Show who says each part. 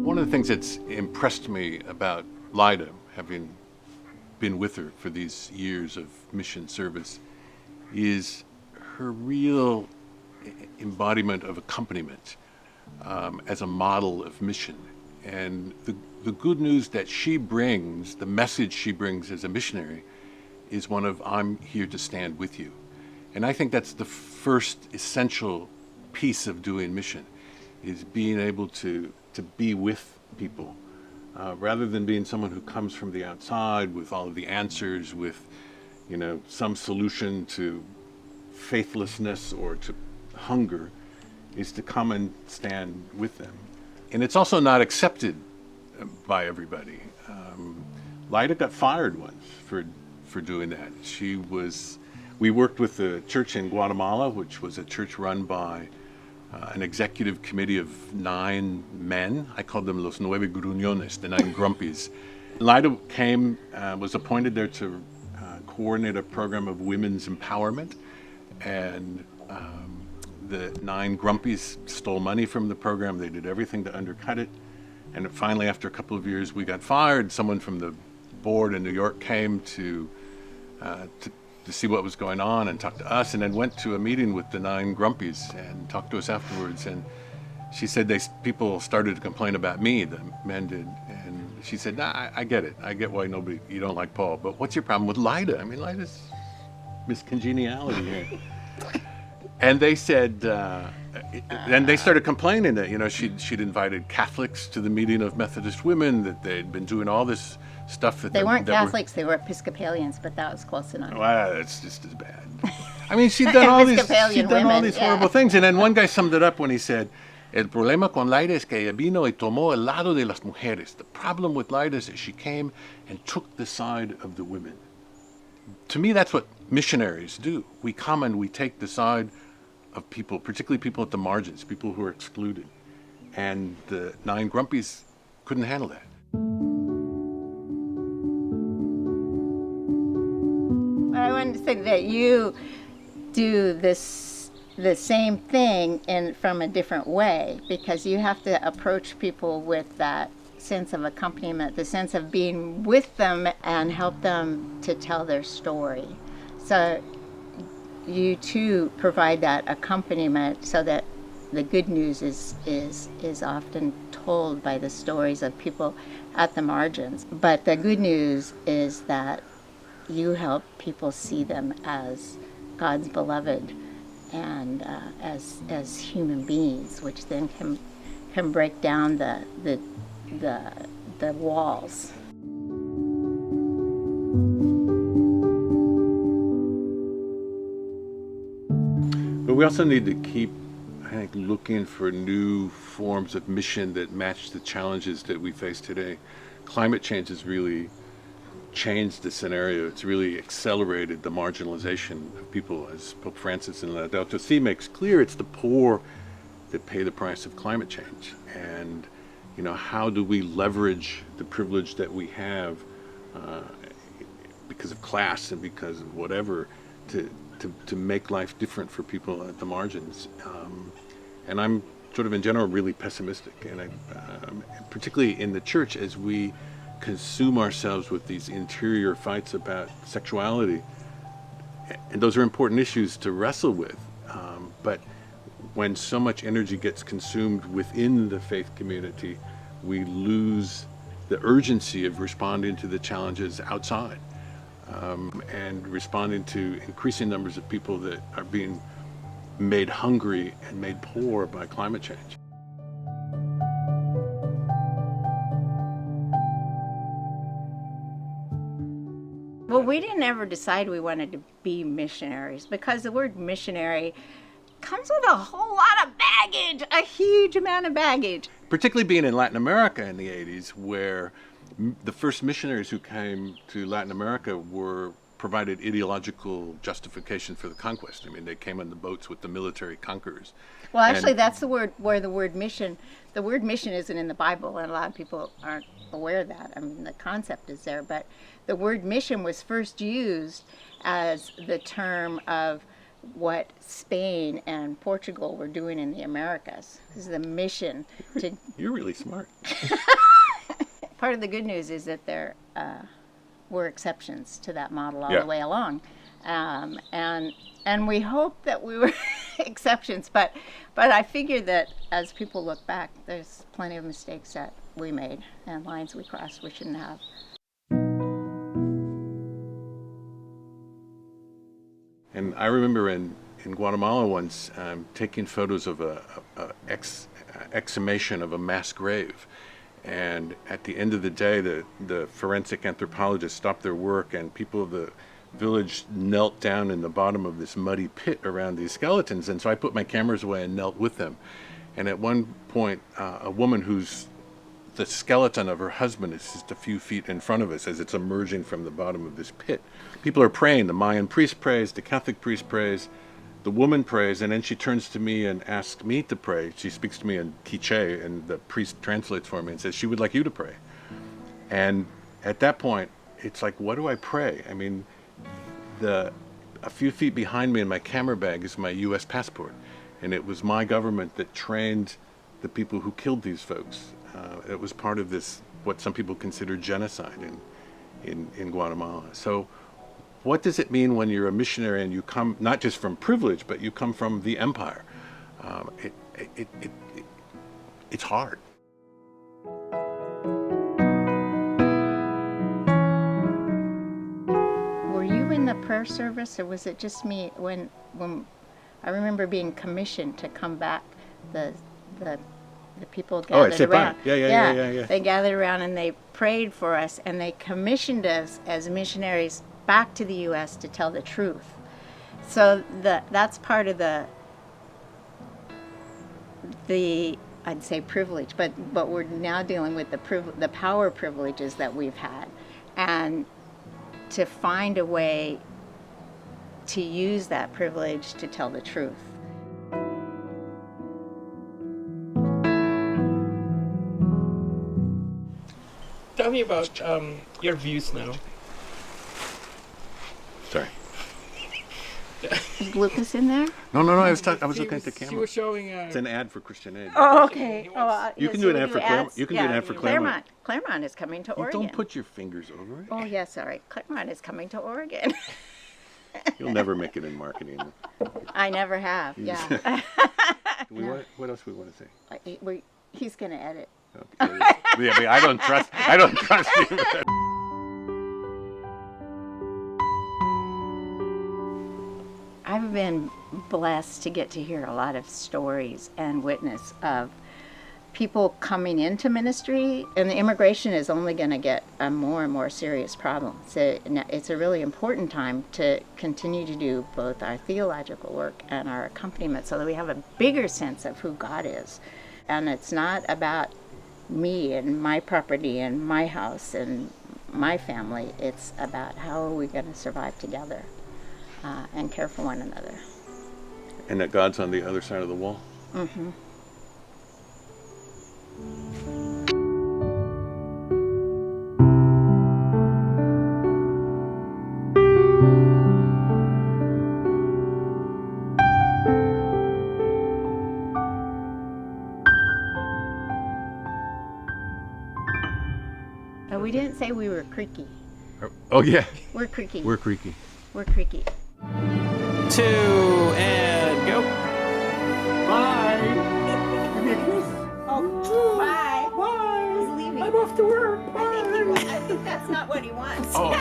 Speaker 1: One of the things that's impressed me about Lyda, having been with her for these years of mission service, is her real embodiment of accompaniment as a model of mission. And the good news that she brings, the message she brings as a missionary, is one of, I'm here to stand with you. And I think that's the first essential piece of doing mission, is being able to be with people, rather than being someone who comes from the outside with all of the answers, with, some solution to faithlessness or to hunger, is to come and stand with them. And it's also not accepted by everybody. Lyda got fired once for doing that. We worked with a church in Guatemala, which was a church run by an executive committee of 9 men. I called them los 9 gruñones, the 9 grumpies. Lyda was appointed there to coordinate a program of women's empowerment, and the 9 grumpies stole money from the program. They did everything to undercut it. And finally, after a couple of years, we got fired. Someone from the board in New York came to see what was going on and talk to us, and then went to a meeting with the 9 grumpies and talked to us afterwards. And she said people started to complain about me, the men did. And she said, nah, I get it. I get why you don't like Paul, but what's your problem with Lyda? I mean, Lyda's Miss Congeniality here. And they said, then they started complaining that, she'd invited Catholics to the meeting of Methodist women, that they'd been doing all this stuff that
Speaker 2: they weren't Catholics, they were Episcopalians, but that was close enough.
Speaker 1: Well, it's just as bad. I mean, she'd done all these horrible things. And then one guy summed it up when he said, El problema con Lyda es que ella vino y tomó el lado de las mujeres. The problem with Lyda is that she came and took the side of the women. To me, that's what missionaries do. We come and we take the side of people, particularly people at the margins, people who are excluded. And the 9 grumpies couldn't handle that.
Speaker 2: I want to say that you do the same thing from a different way, because you have to approach people with that sense of accompaniment, the sense of being with them and help them to tell their story. So you too provide that accompaniment so that the good news is often told by the stories of people at the margins. But the good news is that you help people see them as God's beloved and as human beings, which then can break down the walls.
Speaker 1: But we also need to keep, I think, looking for new forms of mission that match the challenges that we face today. Climate change has really changed the scenario. It's really accelerated the marginalization of people, as Pope Francis in Laudato Si makes clear. It's the poor that pay the price of climate change. And how do we leverage the privilege that we have because of class and because of whatever to make life different for people at the margins? And I'm sort of in general really pessimistic, and particularly in the church, as we consume ourselves with these interior fights about sexuality. And those are important issues to wrestle with. But when so much energy gets consumed within the faith community, we lose the urgency of responding to the challenges outside, and responding to increasing numbers of people that are being made hungry and made poor by climate change.
Speaker 2: Well, we didn't ever decide we wanted to be missionaries, because the word missionary comes with a whole lot of baggage, a huge amount of baggage.
Speaker 1: Particularly being in Latin America in the 80s, where the first missionaries who came to Latin America provided ideological justification for the conquest. I mean, they came on the boats with the military conquerors.
Speaker 2: Well, actually, that's the word where the word mission isn't in the Bible, and a lot of people aren't aware of that. I mean, the concept is there, but the word mission was first used as the term of what Spain and Portugal were doing in the Americas. This is the mission to.
Speaker 1: You're really smart.
Speaker 2: Part of the good news is that there were exceptions to that model all
Speaker 1: Yeah.
Speaker 2: the way along, and we hope that we were exceptions. But I figure that as people look back, there's plenty of mistakes that we made and lines we crossed we shouldn't have.
Speaker 1: And I remember in Guatemala once taking photos of a exhumation of a mass grave. And at the end of the day, the forensic anthropologists stopped their work, and people of the village knelt down in the bottom of this muddy pit around these skeletons. And so I put my cameras away and knelt with them. And at one point, a woman the skeleton of her husband is just a few feet in front of us as it's emerging from the bottom of this pit. People are praying. The Mayan priest prays, the Catholic priest prays, the woman prays, and then she turns to me and asks me to pray. She speaks to me in Quiche, and the priest translates for me and says she would like you to pray. And at that point, it's like, what do I pray? I mean, a few feet behind me in my camera bag is my U.S. passport, and it was my government that trained the people who killed these folks. It was part of this, what some people consider genocide in Guatemala. So what does it mean when you're a missionary and you come not just from privilege, but you come from the empire? It's hard.
Speaker 2: Were you in the prayer service, or was it just me when I remember being commissioned to come back? The people gathered around.
Speaker 1: Yeah.
Speaker 2: They gathered around and they prayed for us, and they commissioned us as missionaries back to the U.S. to tell the truth. So that's part of the I'd say privilege, but we're now dealing with the power privileges that we've had, and to find a way to use that privilege to tell the truth.
Speaker 3: Tell me about your views now.
Speaker 1: Sorry.
Speaker 2: Is Lucas in there?
Speaker 1: No. I was looking at the
Speaker 3: She
Speaker 1: camera.
Speaker 3: was showing.
Speaker 1: It's an ad for Christian Aid.
Speaker 2: Oh, okay.
Speaker 3: He wants-
Speaker 1: You can do an ad for Claremont. You can do an ad for Claremont.
Speaker 2: Claremont is coming to
Speaker 1: You
Speaker 2: Oregon.
Speaker 1: don't put your fingers over it.
Speaker 2: Oh, yeah, sorry. Claremont is coming to Oregon.
Speaker 1: You'll never make it in marketing.
Speaker 2: I never have, yeah.
Speaker 1: What else we want to say?
Speaker 2: He's going to edit.
Speaker 1: Okay. Yeah, but I don't trust you.
Speaker 2: I've been blessed to get to hear a lot of stories and witness of people coming into ministry, and the immigration is only going to get a more and more serious problem. So it's a really important time to continue to do both our theological work and our accompaniment so that we have a bigger sense of who God is. And it's not about me and my property and my house and my family. It's about how are we going to survive together and care for one another.
Speaker 1: And that God's on the other side of the wall.
Speaker 2: Mm-hmm. We didn't say we were creaky.
Speaker 1: Oh yeah.
Speaker 2: We're creaky.
Speaker 1: We're creaky.
Speaker 2: We're creaky.
Speaker 3: 2 and go.
Speaker 4: Bye.
Speaker 2: Oh, bye.
Speaker 4: Bye.
Speaker 2: He's leaving.
Speaker 4: I'm off to work. Bye.
Speaker 2: I think that's not what he wants.
Speaker 1: Oh.